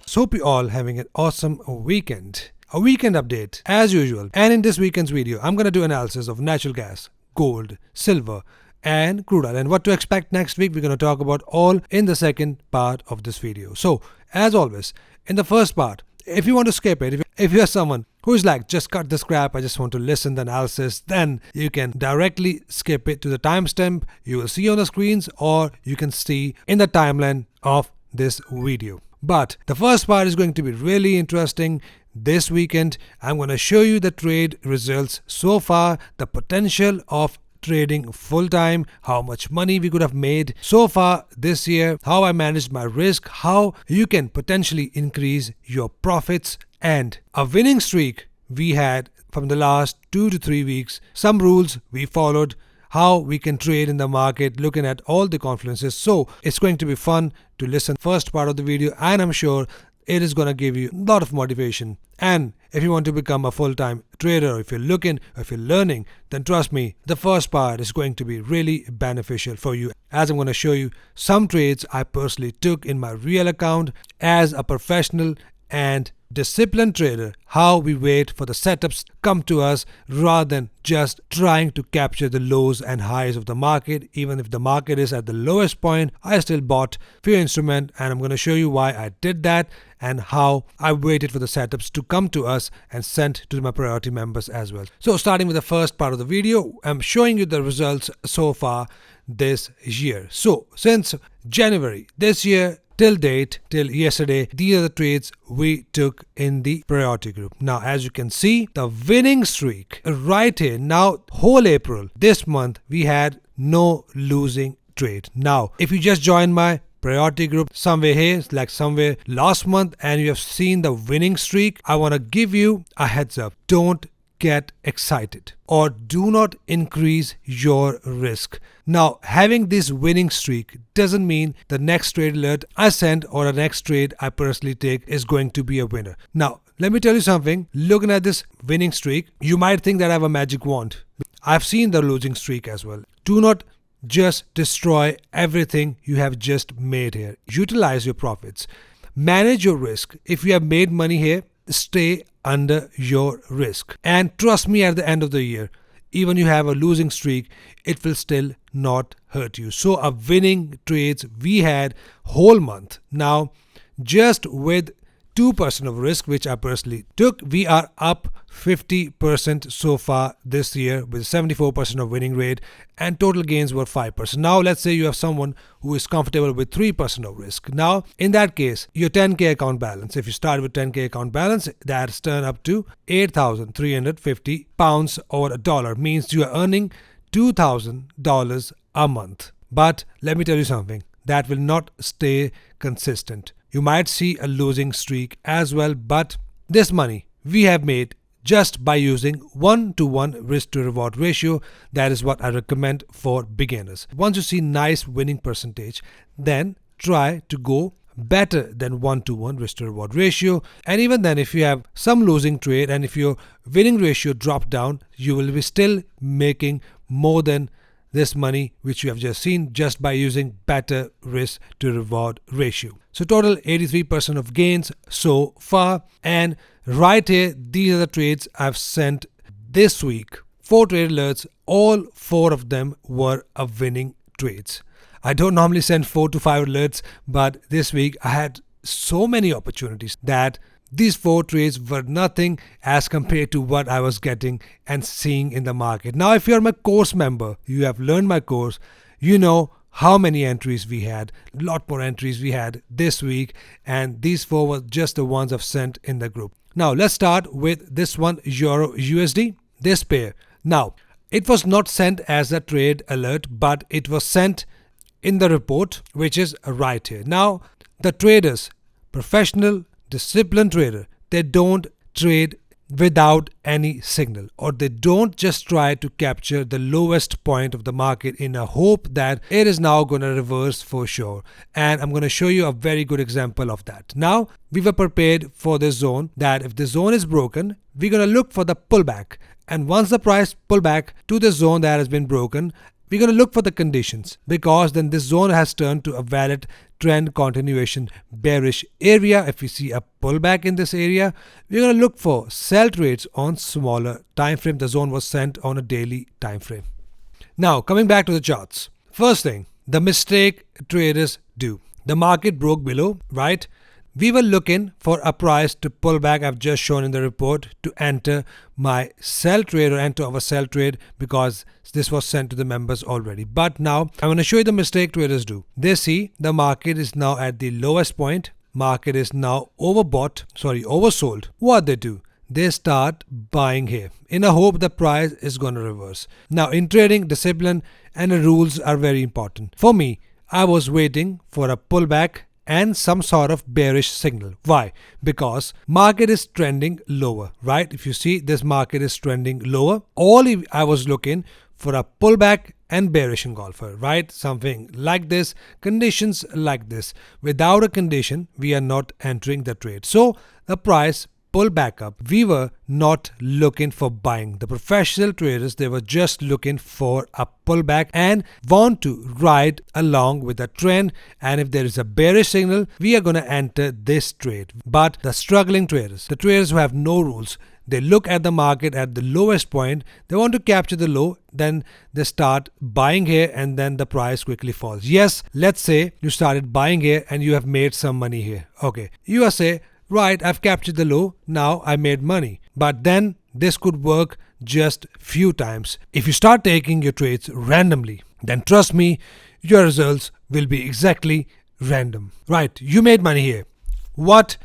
So hope you all having an awesome weekend. A weekend update as usual, and in this weekend's video I'm gonna do analysis of natural gas, gold, silver and crude oil, and what to expect next week we're gonna talk about all in the second part of this video. So as always, in the first part, if you want to skip it, if you're someone who is like, just cut this crap, I just want to listen to the analysis, then you can directly skip it to the timestamp you will see on the screens, or you can see in the timeline of this video. But the first part is going to be really interesting. This weekend I'm going to show you the trade results so far, the potential of trading full-time, how much money we could have made so far this year, how I managed my risk, how you can potentially increase your profits, and a winning streak we had from the last 2 to 3 weeks, some rules we followed, how we can trade in the market, looking at all the confluences. So it's going to be fun to listen first part of the video, and I'm sure it is going to give you a lot of motivation. And if you want to become a full-time trader, or if you're looking, or if you're learning, then trust me, the first part is going to be really beneficial for you, as I'm going to show you some trades I personally took in my real account as a professional and disciplined trader, how we wait for the setups come to us rather than just trying to capture the lows and highs of the market. Even if the market is at the lowest point, I still bought few instruments, and I'm going to show you why I did that and how I waited for the setups to come to us and sent to my priority members as well. So starting with the first part of the video, I'm showing you the results so far this year. So since January this year till date, till yesterday, these are the trades we took in the priority group. Now, as you can see, the winning streak right here. Now, whole April, this month, we had no losing trade. Now, if you just join my priority group somewhere here, like somewhere last month, and you have seen the winning streak, I want to give you a heads up. Don't get excited, or do not increase your risk. Now, having this winning streak doesn't mean the next trade alert I send or the next trade I personally take is going to be a winner. Now, let me tell you something. Looking at this winning streak, you might think that I have a magic wand. I've seen the losing streak as well. Do not just destroy everything you have just made here. Utilize your profits. Manage your risk. If you have made money here, stay under your risk, and trust me, at the end of the year, even you have a losing streak, it will still not hurt you. So a winning trades we had whole month. Now, just with 2% of risk, which I personally took, we are up 50% so far this year with 74% of winning rate, and total gains were 5%. Now let's say you have someone who is comfortable with 3% of risk. Now in that case, your 10k account balance, if you start with 10k account balance, that's turned up to 8,350 pounds or a dollar, means you are earning $2,000 a month. But let me tell you something, that will not stay consistent. You might see a losing streak as well, but this money we have made just by using 1-to-1 risk to reward ratio. That is what I recommend for beginners. Once you see nice winning percentage, then try to go better than 1-to-1 risk to reward ratio. And even then, if you have some losing trade and if your winning ratio drop down, you will be still making more than this money which you have just seen just by using better risk to reward ratio. So total 83% of gains so far, and right here, these are the trades I've sent this week. 4 trade alerts, all 4 of them were a winning trades. I don't normally send 4 to 5 alerts, but this week I had so many opportunities that these 4 trades were nothing as compared to what I was getting and seeing in the market. Now, if you're my course member, you have learned my course, you know how many entries we had. A lot more entries we had this week, and these 4 were just the ones I've sent in the group. Now, let's start with this one, Euro USD, this pair. Now, it was not sent as a trade alert, but it was sent in the report, which is right here. Now, the traders, professional, disciplined trader, they don't trade without any signal, or they don't just try to capture the lowest point of the market in a hope that it is now going to reverse for sure. And I'm going to show you a very good example of that. Now, we were prepared for this zone, that if the zone is broken, we're going to look for the pullback, and once the price pull back to the zone that has been broken, we're going to look for the conditions, because then this zone has turned to a valid trend continuation bearish area. If we see a pullback in this area, we're going to look for sell trades on smaller time frame. The zone was sent on a daily time frame. Now coming back to the charts. First thing, the mistake traders do. The market broke below, right? We were looking for a price to pull back. I've just shown in the report to enter my sell trade or enter our sell trade, because this was sent to the members already. But now I'm going to show you the mistake traders do. They see the market is now at the lowest point. Market is now oversold. What they do? They start buying here in a hope the price is going to reverse. Now in trading, discipline and rules are very important. For me, I was waiting for a pullback and some sort of bearish signal. Why? Because market is trending lower, right? If you see, this market is trending lower. I was looking for a pullback and bearish engulfer, right? Something like this, conditions like this. Without a condition, we are not entering the trade. So the price pull back up. We were not looking for buying. The professional traders, they were just looking for a pullback and want to ride along with the trend. And if there is a bearish signal, we are going to enter this trade. But the struggling traders, the traders who have no rules, they look at the market at the lowest point, they want to capture the low, then they start buying here, and then the price quickly falls. Yes, let's say you started buying here and you have made some money here. Okay, you are say, right, I've captured the low, now I made money. But then this could work just few times. If you start taking your trades randomly, then trust me, your results will be exactly random. Right, you made money here. What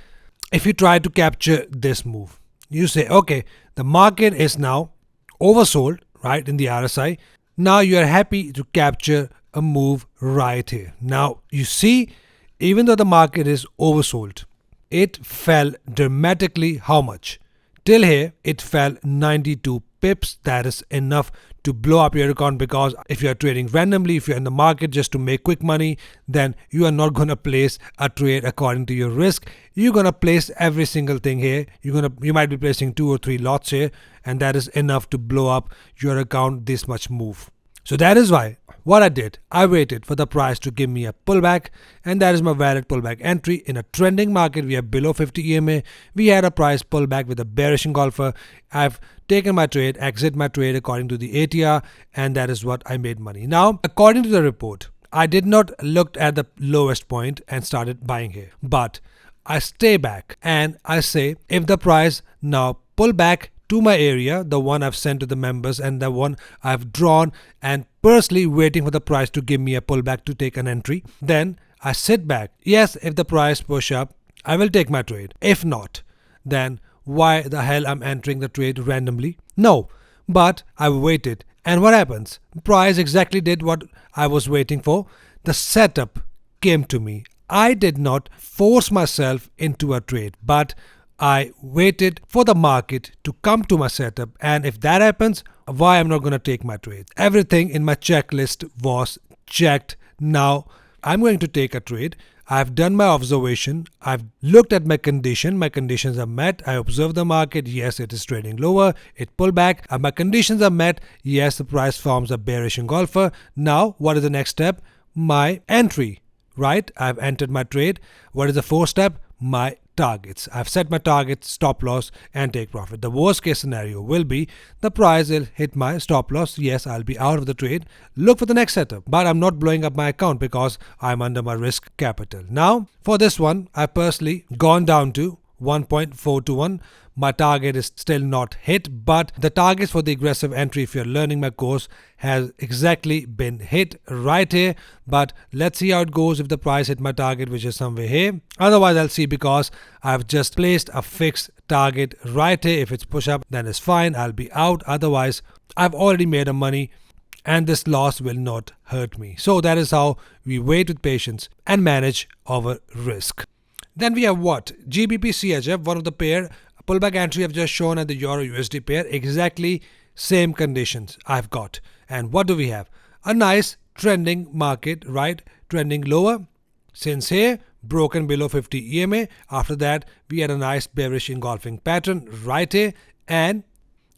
if you try to capture this move? You say, okay, the market is now oversold, right, in the RSI. Now you are happy to capture a move right here. Now you see, even though the market is oversold, it fell dramatically. How much? Till here, it fell 92 pips. That is enough to blow up your account, because if you are trading randomly, if you're in the market just to make quick money, then you are not going to place a trade according to your risk. You're going to place every single thing here. You might be placing 2 or 3 lots here, and that is enough to blow up your account this much move. So that is why what I did, I waited for the price to give me a pullback, and that is my valid pullback entry. In a trending market, we are below 50 EMA. We had a price pullback with a bearish engulfer. I've taken my trade, exit my trade according to the ATR, and that is what I made money. Now, according to the report, I did not look at the lowest point and started buying here, but I stay back and I say, if the price now pull back to my area, the one I've sent to the members and the one I've drawn and personally waiting for the price to give me a pullback to take an entry, then I sit back. Yes, if the price push up, I will take my trade. If not, then why the hell I'm entering the trade randomly? No, but I waited, and what happens? Price exactly did what I was waiting for. The setup came to me. I did not force myself into a trade, but I waited for the market to come to my setup, and if that happens, why I'm not going to take my trade? Everything in my checklist was checked. Now I'm going to take a trade. I've done my observation. I've looked at my condition. My conditions are met. I observe the market. Yes, it is trading lower. It pulled back. My conditions are met. Yes, the price forms a bearish engulfer. Now, what is the next step? My entry, right? I've entered my trade. What is the fourth step? My targets. I've set my target, stop loss, and take profit. The worst case scenario will be the price will hit my stop loss. Yes, I'll be out of the trade. Look for the next setup, but I'm not blowing up my account because I'm under my risk capital. Now, for this one, I've personally gone down to 1.421. My target is still not hit, but the targets for the aggressive entry, if you're learning my course, has exactly been hit right here. But let's see how it goes if the price hit my target, which is somewhere here. Otherwise, I'll see, because I've just placed a fixed target right here. If it's push up, then it's fine. I'll be out. Otherwise, I've already made a money, and this loss will not hurt me. So that is how we wait with patience and manage our risk. Then we have what? GBP CHF, one of the pair. Pullback entry I've just shown at the Euro USD pair. Exactly same conditions I've got. And what do we have? A nice trending market, right? Trending lower. Since here, broken below 50 EMA. After that, we had a nice bearish engulfing pattern right here. And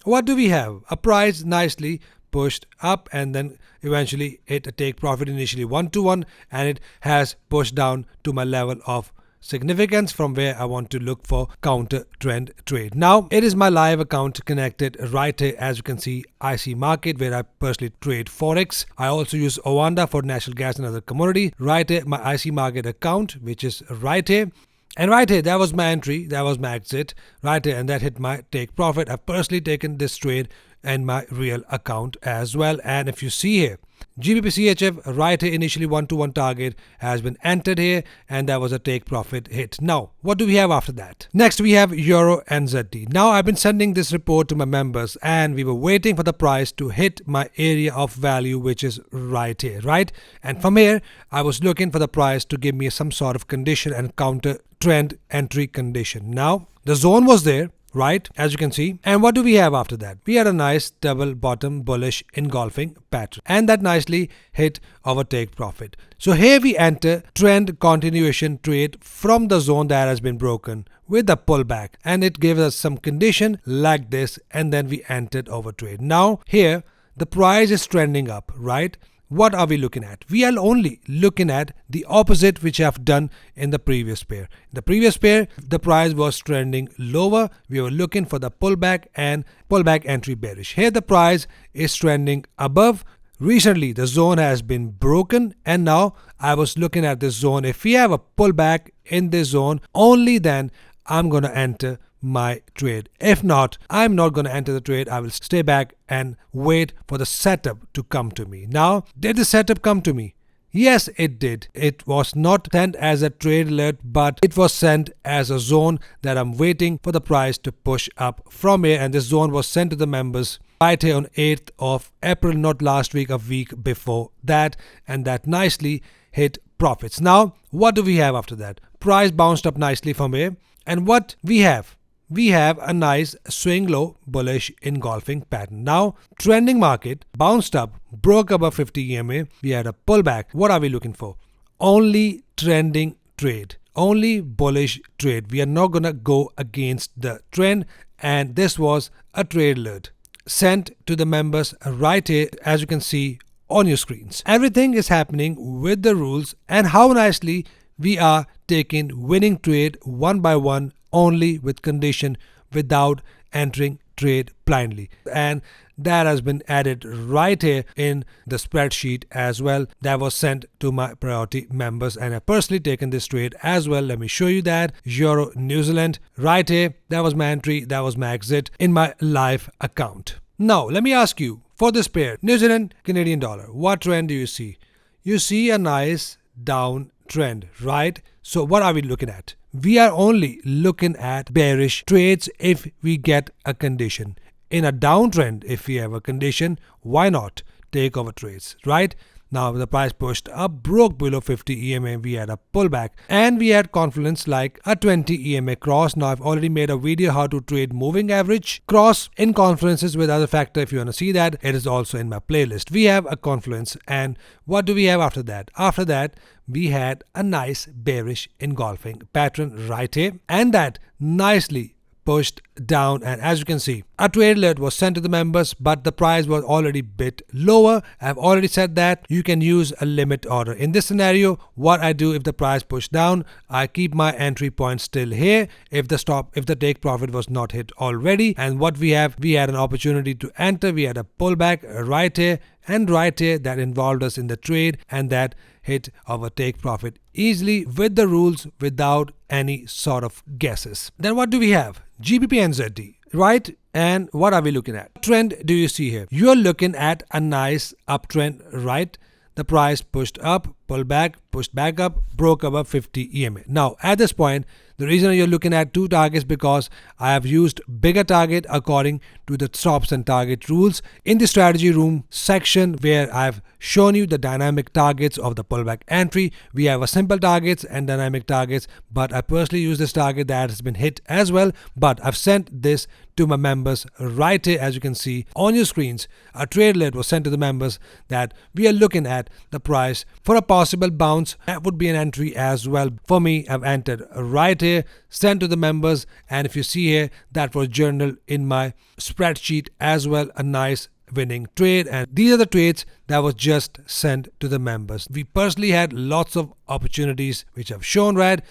what do we have? A price nicely pushed up and then eventually hit a take profit initially 1-to-1, and it has pushed down to my level of significance from where I want to look for counter trend trade. Now it is my live account connected right here. As you can see, IC market where I personally trade forex. I also use Owanda for natural gas and other commodity. Right here my IC market account, which is right here. And right here, that was my entry, that was my exit, right here, and that hit my take profit. I've personally taken this trade in my real account as well. And if you see here, GBP CHF right here, initially 1-to-1 target has been entered here, and that was a take profit hit. Now, what do we have after that? Next, we have EUR NZD. Now, I've been sending this report to my members, and we were waiting for the price to hit my area of value, which is right here, right? And from here, I was looking for the price to give me some sort of condition and counter trend entry condition. Now, the zone was there, right, as you can see. And what do we have after that? We had a nice double bottom bullish engulfing pattern, and that nicely hit our take profit. So here we enter trend continuation trade from the zone that has been broken with a pullback, and it gave us some condition like this, and then we entered our trade. Now here the price is trending up, right? What are we looking at? We are only looking at the opposite which I've done in the previous pair. In the previous pair, the price was trending lower. We were looking for the pullback and pullback entry bearish. Here the price is trending above. Recently, the zone has been broken, and now I was looking at this zone. If we have a pullback in this zone, only then I'm going to enter my trade. If not, I'm not going to enter the trade. I will stay back and wait for the setup to come to me. Now, did the setup come to me? Yes, it did. It was not sent as a trade alert, but it was sent as a zone that I'm waiting for the price to push up from here. And this zone was sent to the members right here on 8th of April, not last week, a week before that. And that nicely hit profits. Now, what do we have after that? Price bounced up nicely from here. And what we have? We have a nice swing low bullish engulfing pattern. Now, trending market bounced up, broke above 50 EMA. We had a pullback. What are we looking for? Only trending trade, only bullish trade. We are not going to go against the trend. And this was a trade alert sent to the members right here, as you can see on your screens. Everything is happening with the rules, and how nicely we are taking winning trade one by one, only with condition, without entering trade blindly. And that has been added right here in the spreadsheet as well. That was sent to my priority members, and I've personally taken this trade as well. Let me show you that. Euro New Zealand right here. That was my entry. That was my exit in my live account. Now, let me ask you, for this pair, New Zealand, Canadian dollar, what trend do you see? You see a nice down trend, right? So what are we looking at? We are only looking at bearish trades if we get a condition. In a downtrend, if we have a condition, why not take over trades, right? Now the price pushed up, broke below 50 EMA, we had a pullback, and we had confluence like a 20 EMA cross. Now I've already made a video how to trade moving average cross in confluences with other factor. If you want to see that, it is also in my playlist. We have a confluence, and what do we have after that? After that, we had a nice bearish engulfing pattern right here, and that nicely pushed down. And as you can see, a trade alert was sent to the members, but the price was already bit lower. I've already said that you can use a limit order. In this scenario, what I do, if the price pushed down, I keep my entry point still here if the take profit was not hit already. And what we had an opportunity to enter. We had a pullback right here and right here that involved us in the trade, and that hit our take profit easily with the rules, without any sort of guesses. Then what do we have? GBP NZD, right? And what are we looking at? What trend do you see here? You are looking at a nice uptrend, right? The price pushed up, pulled back, pushed back up, broke above 50 EMA. Now, at this point, the reason you're looking at two targets, because I have used bigger target according to the stops and target rules in the strategy room section, where I've shown you the dynamic targets of the pullback entry. We have a simple targets and dynamic targets, but I personally use this target that has been hit as well. But I've sent this to my members right here, as you can see on your screens. A trade alert was sent to the members that we are looking at the price for a possible bounce. That would be an entry as well. For me, I've entered right here, sent to the members, and if you see here, that was journal in my spreadsheet as well. A nice winning trade, and these are the trades that was just sent to the members. We personally had lots of opportunities which have shown right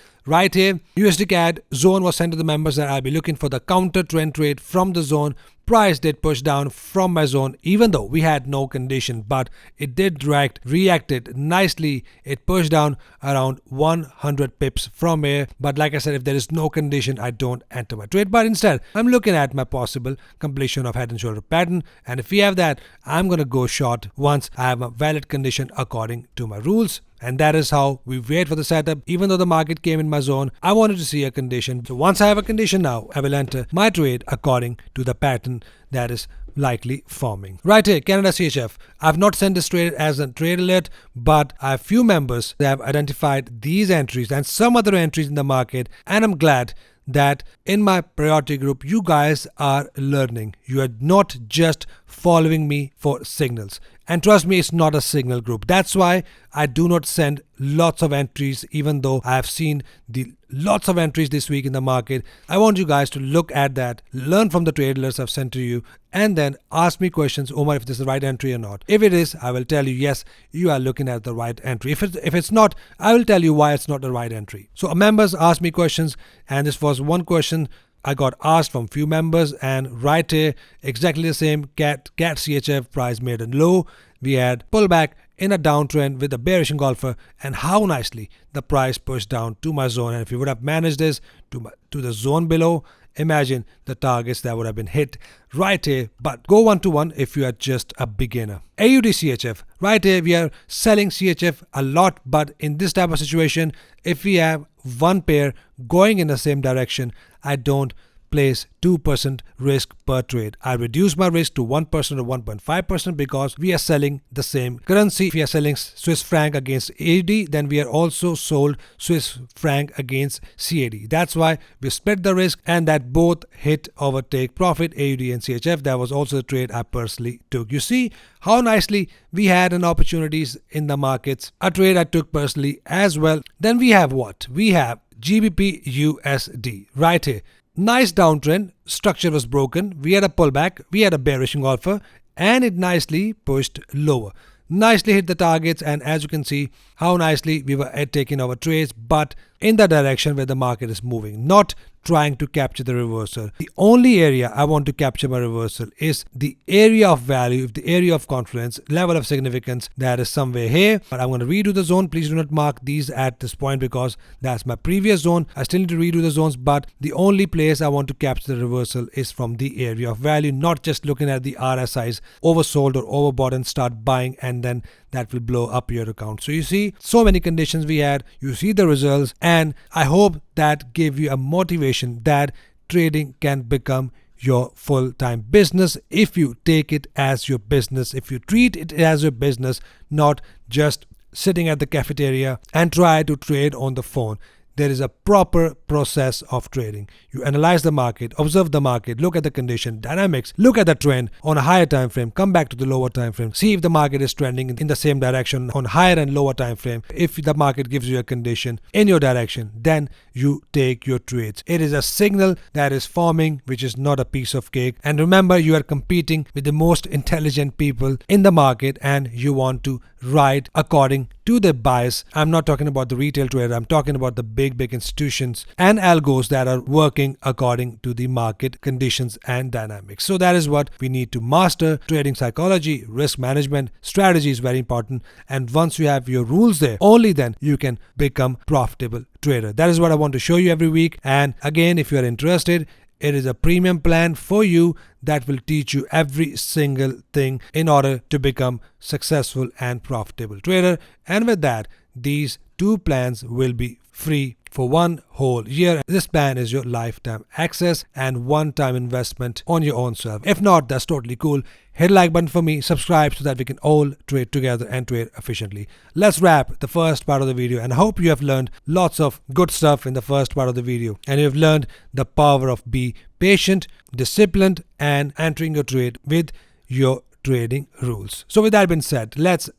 here. USD CAD zone was sent to the members that I'll be looking for the counter trend trade from the zone. Price did push down from my zone even though we had no condition, but it did reacted nicely. It pushed down around 100 pips from here, but like I said, if there is no condition, I don't enter my trade, but instead I'm looking at my possible completion of head and shoulder pattern, and if we have that, I'm gonna go short once I have a valid condition according to my rules. And that is how we wait for the setup. Even though the market came in my zone, I wanted to see a condition. So once I have a condition now, I will enter my trade according to the pattern that is likely forming. Right here, Canada CHF. I've not sent this trade as a trade alert, but I have few members that have identified these entries and some other entries in the market, and I'm glad that in my priority group you guys are learning. You are not just following me for signals, and trust me, it's not a signal group. That's why I do not send lots of entries, even though I have seen the lots of entries this week in the market. I want you guys to look at that, learn from the trade alerts I've sent to you, and then ask me questions, Omar, if this is the right entry or not. If it is, I will tell you, yes, you are looking at the right entry. If it's not, I will tell you why it's not the right entry. So members asked me questions, and this was one question I got asked from few members, and right here, exactly the same. CAD CHF price made a low. We had pullback in a downtrend with a bearish engulfer, and how nicely the price pushed down to my zone. And if you would have managed this to the zone below, imagine the targets that would have been hit right here. But go 1-to-1 if you are just a beginner. AUD CHF. Right here, we are selling CHF a lot, but in this type of situation, if we have one pair going in the same direction, I don't place 2% risk per trade. I reduce my risk to 1% or 1.5% because we are selling the same currency. If we are selling Swiss franc against AUD, then we are also sold Swiss franc against CAD. That's why we split the risk, and that both hit our take profit, AUD and CHF. That was also the trade I personally took. You see how nicely we had an opportunities in the markets, a trade I took personally as well. Then we have what? We have GBP USD right here. Nice downtrend, structure was broken, we had a pullback, we had a bearish engulfer, and it nicely pushed lower. Nicely hit the targets, and as you can see how nicely we were taking our trades, but in the direction where the market is moving, not trying to capture the reversal. The only area I want to capture my reversal is the area of value, the area of confluence, level of significance that is somewhere here. But I'm going to redo the zone. Please do not mark these at this point because that's my previous zone. I still need to redo the zones, but the only place I want to capture the reversal is from the area of value, not just looking at the RSIs oversold or overbought and start buying, and then that will blow up your account. So you see so many conditions we had, you see the results, and I hope that gave you a motivation that trading can become your full-time business if you take it as your business, if you treat it as your business, not just sitting at the cafeteria and try to trade on the phone. There is a proper process of trading. You analyze the market, observe the market, look at the condition, dynamics, look at the trend on a higher time frame, come back to the lower time frame, see if the market is trending in the same direction on higher and lower time frame. If the market gives you a condition in your direction, then you take your trades. It is a signal that is forming, which is not a piece of cake. And remember, you are competing with the most intelligent people in the market, and you want to ride according to the bias. I'm not talking about the retail trader, I'm talking about the big institutions and algos that are working according to the market conditions and dynamics. So that is what we need to master. Trading psychology, risk management, strategy is very important, and once you have your rules there, only then you can become profitable trader. That is what I want to show you every week. And again, if you are interested, it is a premium plan for you that will teach you every single thing in order to become successful and profitable trader. And with that, these two plans will be free for 1 whole year. This plan is your lifetime access and one-time investment on your own self. If not, that's totally cool. Hit the like button for me, subscribe so that we can all trade together and trade efficiently. Let's wrap the first part of the video, and I hope you have learned lots of good stuff in the first part of the video, and you have learned the power of be patient, disciplined, and entering your trade with your trading rules. So with that being said, let's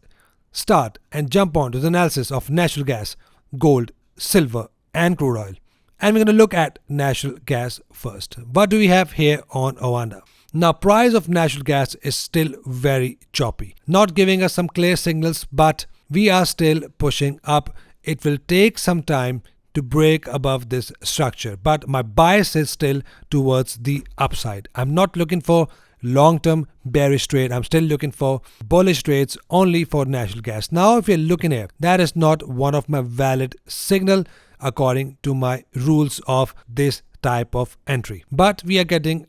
start and jump on to the analysis of natural gas, gold, silver, and crude oil. And we're going to look at natural gas first. What do we have here on Ovanda? Now price of natural gas is still very choppy, not giving us some clear signals, but we are still pushing up. It will take some time to break above this structure, but my bias is still towards the upside. I'm not looking for long-term bearish trade. I'm still looking for bullish trades only for natural gas. Now if you're looking here, that is not one of my valid signal according to my rules of this type of entry, but we are getting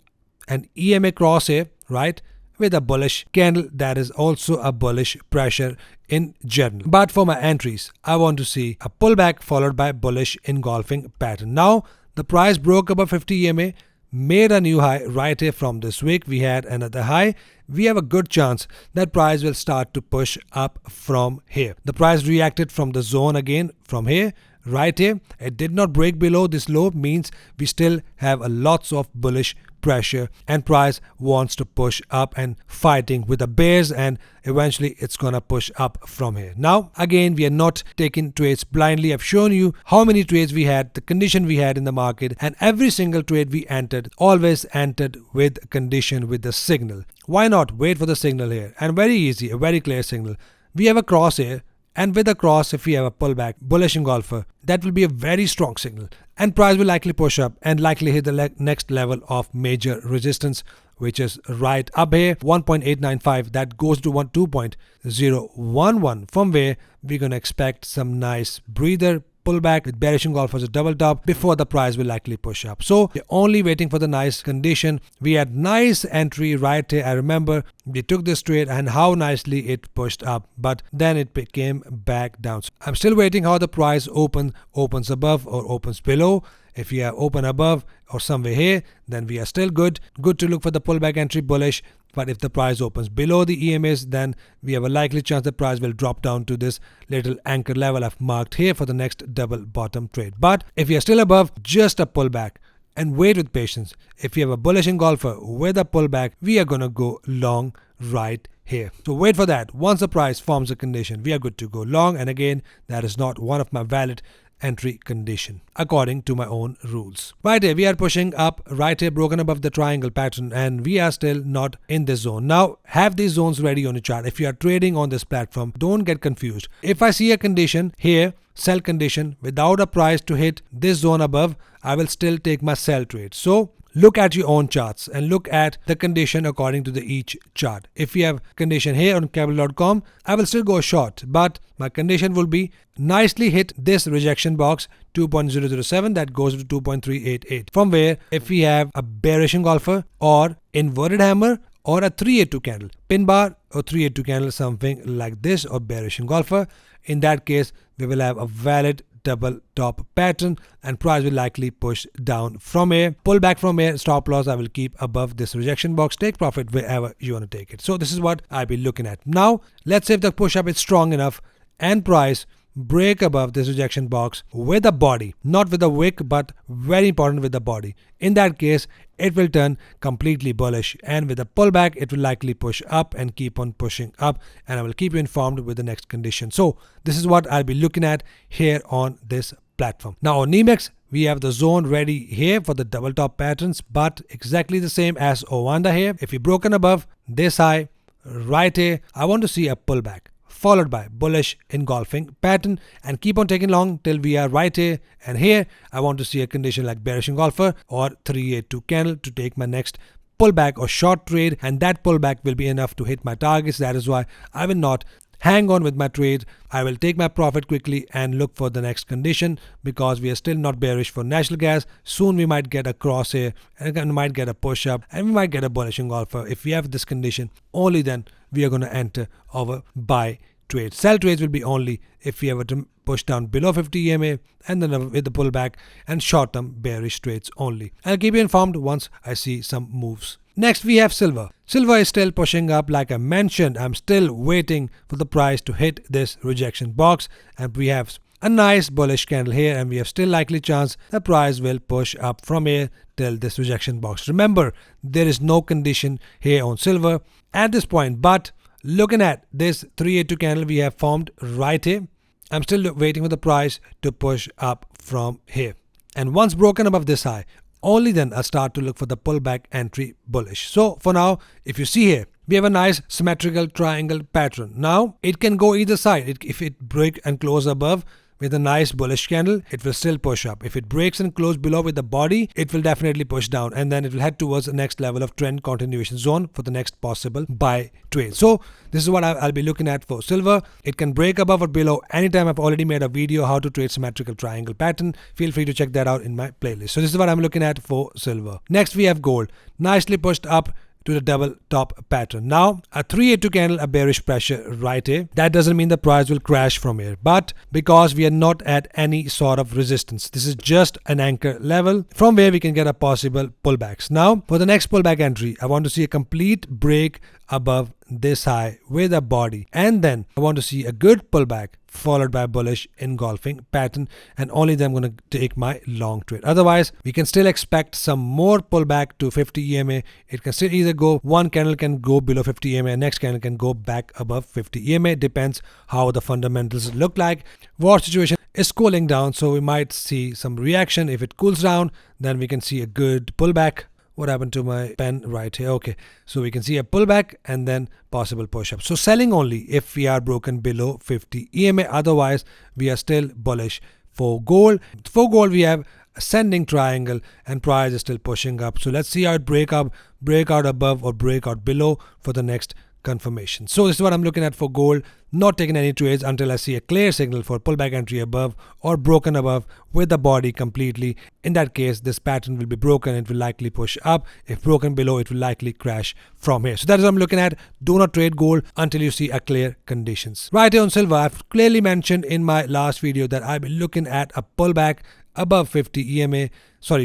an EMA cross here, right, with a bullish candle. That is also a bullish pressure in general. But for my entries, I want to see a pullback followed by bullish engulfing pattern. Now the price broke above 50 EMA, made a new high right here. From this week we had another high. We have a good chance that price will start to push up from here. The price reacted from the zone again from here. Right here, it did not break below this low, means we still have a lots of bullish pressure and price wants to push up and fighting with the bears, and eventually it's gonna push up from here. Now again, we are not taking trades blindly. I've shown you how many trades we had, the condition we had in the market, and every single trade we entered always entered with condition, with the signal. Why not wait for the signal here? And very easy, a very clear signal. We have a cross here. And with a cross, if we have a pullback, bullish engulfer, that will be a very strong signal. And price will likely push up and likely hit the next level of major resistance, which is right up here, 1.895. That goes to 2.011, from where we're going to expect some nice breather pullback with bearish engulfers a double top before the price will likely push up. So we're only waiting for the nice condition. We had nice entry right here. I remember we took this trade and how nicely it pushed up, but then it came back down. So I'm still waiting how the price opens above or opens below. If we have open above or somewhere here, then we are still good to look for the pullback entry bullish. But if the price opens below the EMAs, then we have a likely chance the price will drop down to this little anchor level I've marked here for the next double bottom trade. But if we are still above, just a pullback and wait with patience. If we have a bullish engulfer with a pullback, we are gonna go long right here. So wait for that. Once the price forms a condition, we are good to go long. And again, that is not one of my valid entry condition according to my own rules. Right here we are pushing up, right here broken above the triangle pattern, and we are still not in this zone. Now have these zones ready on your chart. If you are trading on this platform, don't get confused. If I see a condition here, sell condition, without a price to hit this zone above, I will still take my sell trade. So look at your own charts and look at the condition according to each chart. If you have condition here on capital.com, I will still go short, but my condition will be nicely hit this rejection box 2.007, that goes to 2.388. From where if we have a bearish engulfer or inverted hammer or a 382 candle, pin bar or 382 candle, something like this, or bearish engulfer, in that case we will have a valid double top pattern and price will likely push down from here. Pull back from here, stop loss I will keep above this rejection box. Take profit wherever you want to take it. So this is what I'll be looking at. Now let's say if the push up is strong enough and price break above this rejection box with a body, not with a wick, but very important with the body. In that case, it will turn completely bullish, and with a pullback, it will likely push up and keep on pushing up, and I will keep you informed with the next condition. So this is what I'll be looking at here on this platform. Now on NEMEX, we have the zone ready here for the double top patterns, but exactly the same as Owanda here. If you're broken above this high right here, I want to see a pullback followed by bullish engulfing pattern and keep on taking long till we are right here. And here I want to see a condition like bearish engulfer or 382 candle to take my next pullback or short trade, and that pullback will be enough to hit my targets. That is why I will not hang on with my trade. I will take my profit quickly and look for the next condition, because we are still not bearish for natural gas. Soon we might get a cross here and we might get a push up and we might get a bullish engulfer. If we have this condition, only then we are going to enter our buy trade. Sell trades will be only if we have to push down below 50 EMA and then with the pullback, and short-term bearish trades only. I'll keep you informed once I see some moves. Next we have silver. Silver is still pushing up. Like I mentioned, I'm still waiting for the price to hit this rejection box, and we have a nice bullish candle here, and we have still likely chance the price will push up from here till this rejection box. Remember, there is no condition here on silver at this point, but looking at this 382 candle we have formed right here, I'm still waiting for the price to push up from here. And once broken above this high, only then I'll start to look for the pullback entry bullish. So for now, if you see here, we have a nice symmetrical triangle pattern. Now it can go either side. If it break and close above with a nice bullish candle, it will still push up. If it breaks and close below with the body, it will definitely push down, and then it will head towards the next level of trend continuation zone for the next possible buy trade. So this is what I'll be looking at for silver. It can break above or below anytime. I've already made a video how to trade symmetrical triangle pattern. Feel free to check that out in my playlist. So this is what I'm looking at for silver. Next we have gold, nicely pushed up to the double top pattern. Now a 382 candle, a bearish pressure right here. That doesn't mean the price will crash from here, but because we are not at any sort of resistance, this is just an anchor level from where we can get a possible pullbacks. Now for the next pullback entry, I want to see a complete break above this high with a body, and then I want to see a good pullback followed by a bullish engulfing pattern, and only then I'm going to take my long trade. Otherwise we can still expect some more pullback to 50 EMA. It can still either go, one candle can go below 50 EMA, next candle can go back above 50 EMA. Depends how the fundamentals look like. War situation is cooling down, so we might see some reaction. If it cools down, then we can see a good pullback. What happened to my pen right here? Okay, so we can see a pullback and then possible push up. So selling only if we are broken below 50 EMA. Otherwise we are still bullish for gold. For gold we have ascending triangle and price is still pushing up. So let's see how it break out above or break out below for the next confirmation. So this is what I'm looking at for gold. Not taking any trades until I see a clear signal for pullback entry above or broken above with the body completely. In that case, this pattern will be broken. It will likely push up. If broken below, it will likely crash from here. So that is what I'm looking at. Do not trade gold until you see a clear conditions. Right here on silver, I've clearly mentioned in my last video that I'll be looking at a pullback above 50 EMA,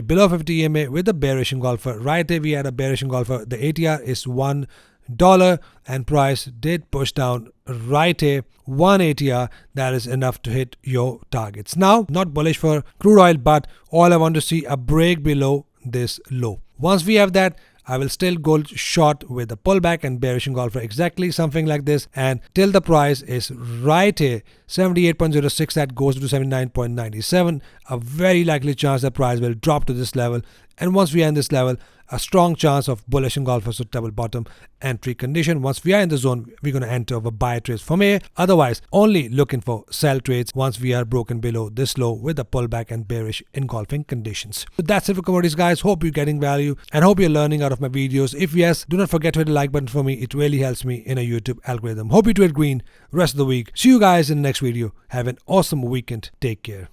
below 50 EMA with a bearish engulfer. Right here we had a bearish engulfer. The ATR is $1 and price did push down right here. 1 ATR, that is enough to hit your targets. Now not bullish for crude oil, but all I want to see a break below this low. Once we have that, I will still go short with a pullback and bearish engulfer, exactly something like this, and till the price is right here 78.06, that goes to 79.97, a very likely chance the price will drop to this level. And once we are in this level, a strong chance of bullish engulfers, so double bottom entry condition. Once we are in the zone, we're going to enter over buy trades from here. Otherwise, only looking for sell trades once we are broken below this low with a pullback and bearish engulfing conditions. So that's it for commodities, guys. Hope you're getting value and hope you're learning out of my videos. If yes, do not forget to hit the like button for me. It really helps me in a YouTube algorithm. Hope you trade green rest of the week. See you guys in the next video. Have an awesome weekend. Take care.